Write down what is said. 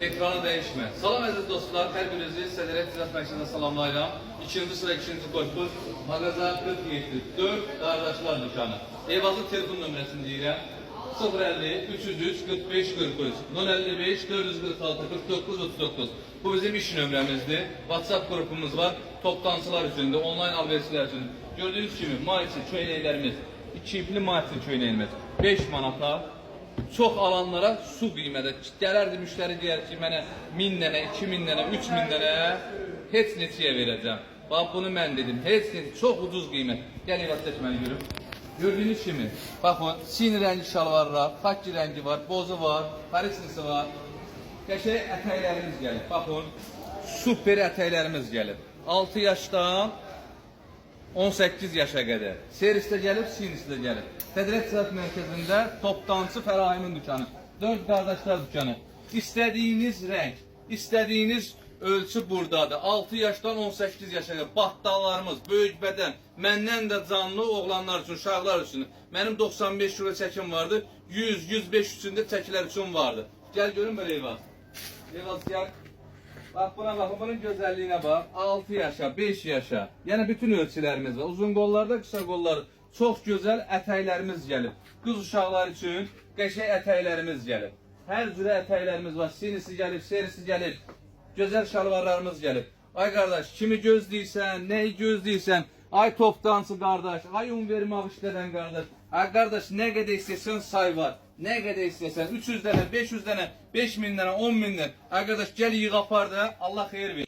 Ekranı değişme. Salam əziz dostlar, hər birinizi Sədərək Ticarət Mərkəzində salamlayıram. 2-ci sıra 2-ci korpus, mağaza 47-4 qardaşlar dükkanı. Eyvazlı telefon nömrəsini deyirəm. 050 303 45 43 055 446 49 39. Bu bizim iş nömrəmizdir. WhatsApp qrupumuz var. Toplantılar üçün də, onlayn alverçilər üçün. Gördüyünüz kimi maisi köynəklərimiz, 2 ipli maisi köynəyimiz 5 manata. Çox alanlara su qiymədə. Gələrdi müştəri deyər ki, mənə 1000 dənə, 2000 dənə, 3000 dənə heç neçəyə verəcəm. Bax bunu mən dedim. Heç neçə, çox ucuz qiymət. Gəl evət seçməni görüm. Gördüyünüz kimi, baxın, sin rəngi şalvarlar, xaki rəngi var, bozu var, parisnisi var. Qəşəng ətəklərimiz gəlib. Baxın, super ətəklərimiz gəlib. 6 yaşdan 18 yaşa qədər. Servisdə gəlib, sinisi də gəlib. Sədərək Ticarət Mərkəzində toptancı Fərahimin dükkanı. 4 qardaşlar dükkanı. İstədiyiniz rəng, istədiyiniz ölçü buradadır. 6 yaşdan 18 yaşa qədər. Battallarımız, böyük bədən, məndən də canlı oğlanlar üçün, uşaqlar üçün. Mənim 95 kilo çəkim vardı, 100-105 üçündə çəkilər üçün vardı. Gəl görün belə Eyvaz. Eyvaz gəl. Bax buna baxın, bunun gözəlliyinə bax. 6 yaşa, 5 yaşa. Yəni bütün ölçülərimiz var. Uzun qollarda, qısa qollarda. Çox gözəl ətəklərimiz gəlib. Qız uşaqlar üçün qəşəng ətəklərimiz gəlib. Hər cürə ətəklərimiz var. Sinisi gəlib, serisi gəlib. Gözəl şalvarlarımız gəlib. Ay qardaş, kimi gözləyirsən, nəyi gözləyirsən? Ay toptancı qardaş, ay un vermə işlədən qardaş. Ay qardaş, nə qədər istəsən say var. Nə qədər istəsən, 300 dənə, 500 dənə, 5000 dənə, 10.000 dənə. Ay qardaş, gəl yığ apar da, Allah xeyir ver.